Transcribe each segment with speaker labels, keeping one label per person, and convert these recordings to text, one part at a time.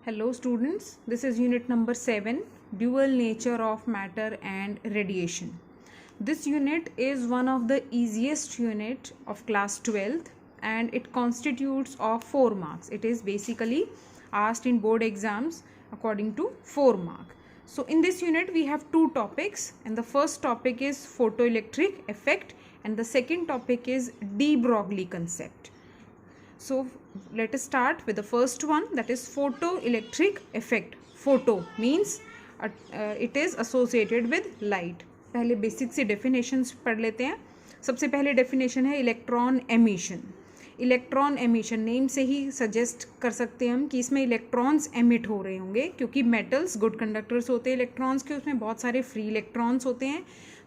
Speaker 1: Hello students, this is unit number 7, dual nature of matter and radiation. This unit is one of the easiest unit of class 12th and it constitutes of 4 marks. It is basically asked in board exams according to 4 mark. So in this unit we have two topics, and the first topic is photoelectric effect and the second topic is de Broglie concept. So let us start with the first one, that is photoelectric effect. Photo means it is associated with light. पहले basic से definitions पढ़ लेते हैं. सबसे पहले definition है electron emission. Electron emission name से ही suggest कर सकते हैं हम कि इसमें इलेक्ट्रॉन्स एमिट हो रहे होंगे, क्योंकि मेटल्स गुड कंडक्टर्स होते हैं इलेक्ट्रॉन्स के, उसमें बहुत सारे फ्री इलेक्ट्रॉन्स होते हैं.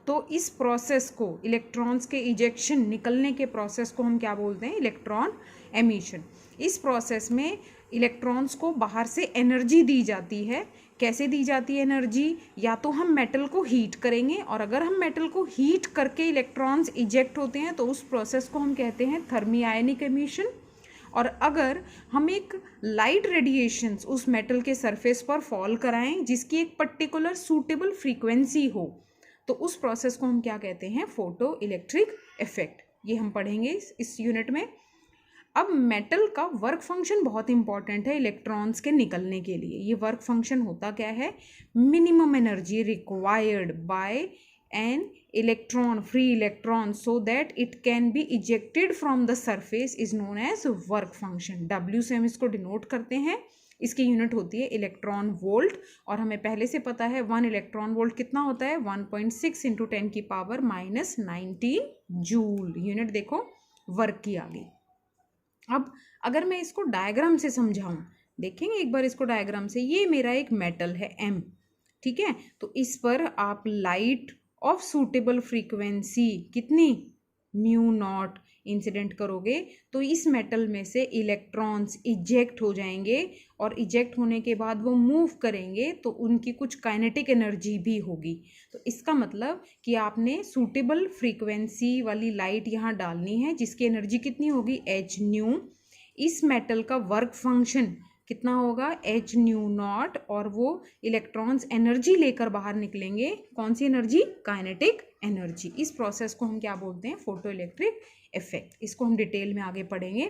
Speaker 1: तो इस प्रोसेस को, इलेक्ट्रॉन्स के इजेक्शन निकलने के प्रोसेस को हम क्या बोलते हैं? Electron emission. इस प्रोसेस में इलेक्ट्रॉन्स को बाहर से एनर्जी दी जाती है. कैसे दी जाती है एनर्जी? या तो हम मेटल को हीट करेंगे, और अगर हम मेटल को हीट करके इलेक्ट्रॉन्स इजेक्ट होते हैं तो उस प्रोसेस को हम कहते हैं थर्मी आयनिक एमिशन. और अगर हम एक लाइट रेडिएशंस उस मेटल के सरफेस पर फॉल कराएं जिसकी एक पर्टिकुलर सूटेबल फ्रीक्वेंसी हो, तो उस प्रोसेस को हम क्या कहते हैं? Photo electric effect. ये हम पढ़ेंगे इस यूनिट में. अब मेटल का वर्क फंक्शन बहुत इंपॉर्टेंट है इलेक्ट्रॉन्स के निकलने के लिए. ये वर्क फंक्शन होता क्या है? Minimum energy required by an electron, free electron, so that it can be ejected from the surface is known as work function. W से हम इसको डिनोट करते हैं. इसकी यूनिट होती है इलेक्ट्रॉन वोल्ट, और हमें पहले से पता है 1 इलेक्ट्रॉन वोल्ट कितना होता है? 1.6 इंटू 10 की पावर -19 जूल. यूनिट देखो वर्क की आ गई. अब अगर मैं इसको डायग्राम से समझाऊं, देखेंगे एक बार इसको डायग्राम से. ये मेरा एक मेटल है M, ठीक है. तो इस पर आप लाइट ऑफ सूटेबल फ्रीक्वेंसी कितनी? μ0 इंसिडेंट करोगे तो इस मेटल में से इलेक्ट्रॉन्स इजेक्ट हो जाएंगे, और इजेक्ट होने के बाद वो मूव करेंगे तो उनकी कुछ काइनेटिक एनर्जी भी होगी. तो इसका मतलब कि आपने सूटेबल फ्रीक्वेंसी वाली लाइट यहाँ डालनी है जिसकी एनर्जी कितनी होगी? h/nu. इस मेटल का वर्क फंक्शन कितना होगा? h/nu0, और वो इलेक्ट्रॉन्स एनर्जी लेकर बाहर निकलेंगे. कौन सी एनर्जी? Kinetic energy. इस प्रोसेस को हम क्या बोलते हैं? Photo electric effect. इसको हम डिटेल में आगे पढ़ेंगे.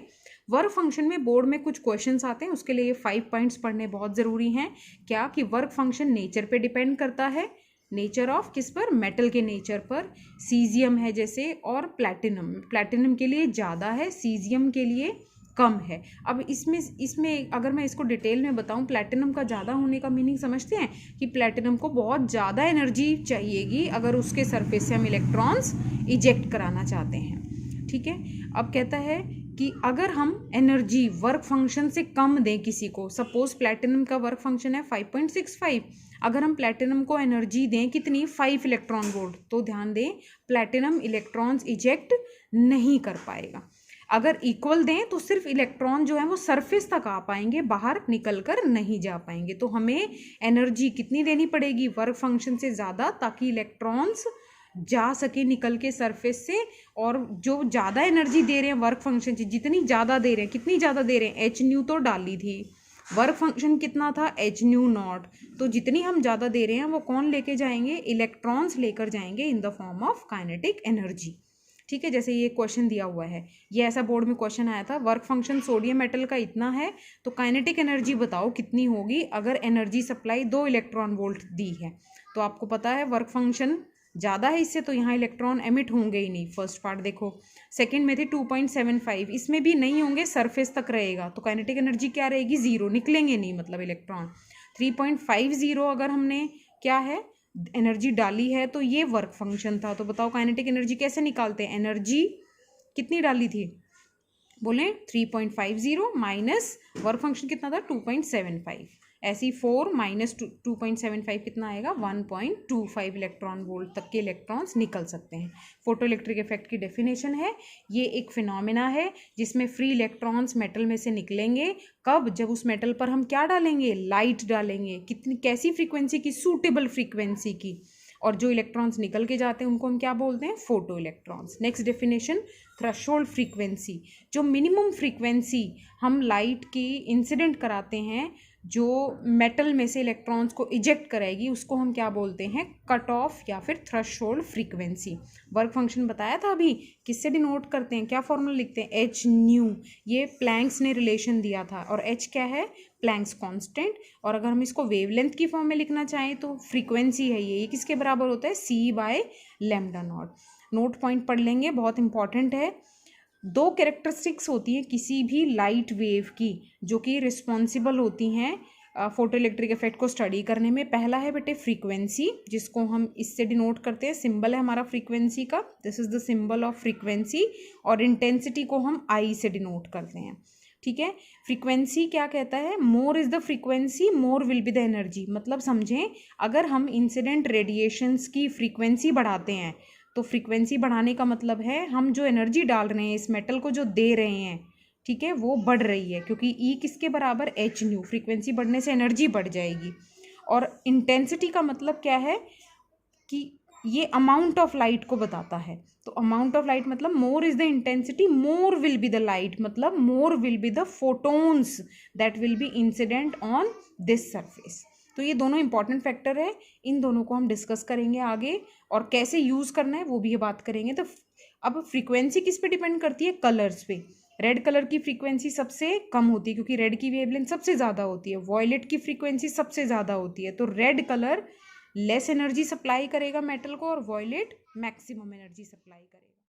Speaker 1: वर्क फंक्शन में बोर्ड में कुछ क्वेश्चंस आते हैं, उसके लिए ये 5 पॉइंट्स पढ़ने बहुत ज़रूरी हैं. क्या? कि वर्क फंक्शन नेचर पे डिपेंड करता है. नेचर ऑफ किस पर? मेटल के नेचर पर. सीजियम है जैसे, और प्लैटिनम. प्लैटिनम के लिए ज़्यादा है, सीजियम के लिए कम है. अब इसमें अगर मैं इसको डिटेल में बताऊं, प्लैटिनम का ज़्यादा होने का मीनिंग समझते हैं कि प्लैटिनम को बहुत ज़्यादा एनर्जी चाहिएगी अगर उसके सरफेस से हम इलेक्ट्रॉन्स इजेक्ट कराना चाहते हैं, ठीक है. अब कहता है कि अगर हम एनर्जी वर्क फंक्शन से कम दें किसी को, सपोज प्लैटिनम का वर्क फंक्शन है 5.65, अगर हम प्लैटिनम को एनर्जी दें कितनी? 5 इलेक्ट्रॉन वोल्ट, तो ध्यान दें प्लैटिनम इलेक्ट्रॉन्स इजेक्ट नहीं कर पाएगा. अगर इक्वल दें तो सिर्फ इलेक्ट्रॉन जो है वो सरफेस तक आ पाएंगे, बाहर निकल कर नहीं जा पाएंगे. तो हमें एनर्जी कितनी देनी पड़ेगी? वर्क फंक्शन से ज़्यादा, ताकि इलेक्ट्रॉन्स जा सके निकल के सरफेस से. और जो ज़्यादा एनर्जी दे रहे हैं वर्क फंक्शन से, जितनी ज़्यादा दे रहे हैं, कितनी ज़्यादा दे रहे हैं? h/nu तो डाली थी. वर्क फंक्शन कितना था? h/nu0. तो जितनी हम ज़्यादा दे रहे हैं वो कौन लेके जाएंगे? इलेक्ट्रॉन्स लेकर जाएंगे in the form of kinetic energy, ठीक है. जैसे ये क्वेश्चन दिया हुआ है, ये ऐसा बोर्ड में क्वेश्चन आया था, वर्क फंक्शन सोडियम मेटल का इतना है, तो काइनेटिक एनर्जी बताओ कितनी होगी अगर एनर्जी सप्लाई 2 इलेक्ट्रॉन वोल्ट दी है. तो आपको पता है वर्क फंक्शन ज़्यादा है इससे, तो यहाँ इलेक्ट्रॉन एमिट होंगे ही नहीं. फर्स्ट पार्ट देखो. सेकंड में थे 2.75, इसमें भी नहीं होंगे, सरफेस तक रहेगा, तो काइनेटिक एनर्जी क्या रहेगी? 0, निकलेंगे नहीं मतलब इलेक्ट्रॉन. 3.50 अगर हमने क्या है एनर्जी डाली है, तो ये वर्क फंक्शन था. तो बताओ काइनेटिक एनर्जी कैसे निकालते हैं? एनर्जी कितनी डाली थी? बोलें 3.50 माइनस वर्क फंक्शन कितना था? 2.75. ऐसी 4 माइनस 2.75 कितना आएगा? 1.25 इलेक्ट्रॉन वोल्ट तक के इलेक्ट्रॉन्स निकल सकते हैं. फोटो इलेक्ट्रिक इफेक्ट की डेफिनेशन है, ये एक फिनोमेना है जिसमें फ्री इलेक्ट्रॉन्स मेटल में से निकलेंगे. कब? जब उस मेटल पर हम क्या डालेंगे? लाइट डालेंगे. कितनी, कैसी फ्रीक्वेंसी की? सूटेबल फ्रीक्वेंसी की. और जो इलेक्ट्रॉन्स निकल के जाते हैं उनको हम क्या बोलते हैं? Photo electrons. Next definition, threshold frequency. जो मिनिमम फ्रीक्वेंसी हम लाइट की इंसिडेंट कराते हैं जो मेटल में से इलेक्ट्रॉन्स को इजेक्ट कराएगी उसको हम क्या बोलते हैं, कट ऑफ या फिर थ्रेशोल्ड फ्रीक्वेंसी। वर्क फंक्शन बताया था अभी, किससे डिनोट करते हैं, क्या फॉर्मूला लिखते हैं, एच न्यू। ये प्लैंक्स ने रिलेशन दिया था, और एच क्या है, प्लैंक्स कांस्टेंट। और अगर हम इसको वेवलेंथ की फॉर्म में लिखना चाहें तो फ्रीक्वेंसी है ये किसके बराबर होता है, C by lambda nought. Note point पढ़ लेंगे, बहुत इंपॉर्टेंट है। दो कैरेक्टरिस्टिक्स होती हैं किसी भी लाइट वेव की जो कि रिस्पॉन्सिबल होती हैं फोटो इलेक्ट्रिक इफेक्ट को स्टडी करने में। पहला है बेटे फ्रीक्वेंसी, जिसको हम इससे डिनोट करते हैं, सिंबल है हमारा फ्रीक्वेंसी का, this is the symbol of frequency. और इंटेंसिटी को हम आई से डिनोट करते हैं, ठीक है। फ्रीक्वेंसी क्या कहता है, मोर is the frequency more will be the energy. मतलब समझें, अगर हम इंसिडेंट रेडिएशंस की फ्रीक्वेंसी बढ़ाते हैं तो फ्रीक्वेंसी बढ़ाने का मतलब है हम जो एनर्जी डाल रहे हैं इस मेटल को, जो दे रहे हैं, ठीक है, वो बढ़ रही है, क्योंकि ई किसके बराबर, एच न्यू। फ्रीक्वेंसी बढ़ने से एनर्जी बढ़ जाएगी। और इंटेंसिटी का मतलब क्या है कि ये अमाउंट ऑफ लाइट को बताता है। तो अमाउंट ऑफ लाइट मतलब more is the intensity more will be the light, मतलब more will be the photons that will be incident on this surface. तो ये दोनों इंपॉर्टेंट फैक्टर है, इन दोनों को हम डिस्कस करेंगे आगे, और कैसे यूज़ करना है वो भी ये बात करेंगे। तो अब फ्रीक्वेंसी किस पे डिपेंड करती है, कलर्स पे। रेड कलर की फ्रीक्वेंसी सबसे कम होती है क्योंकि रेड की वेवलेंथ सबसे ज़्यादा होती है, वॉयलेट की फ्रीक्वेंसी सबसे ज़्यादा होती है। तो red colour less energy supply करेगा मेटल को और वॉयलेट मैक्सिमम एनर्जी सप्लाई करेगा।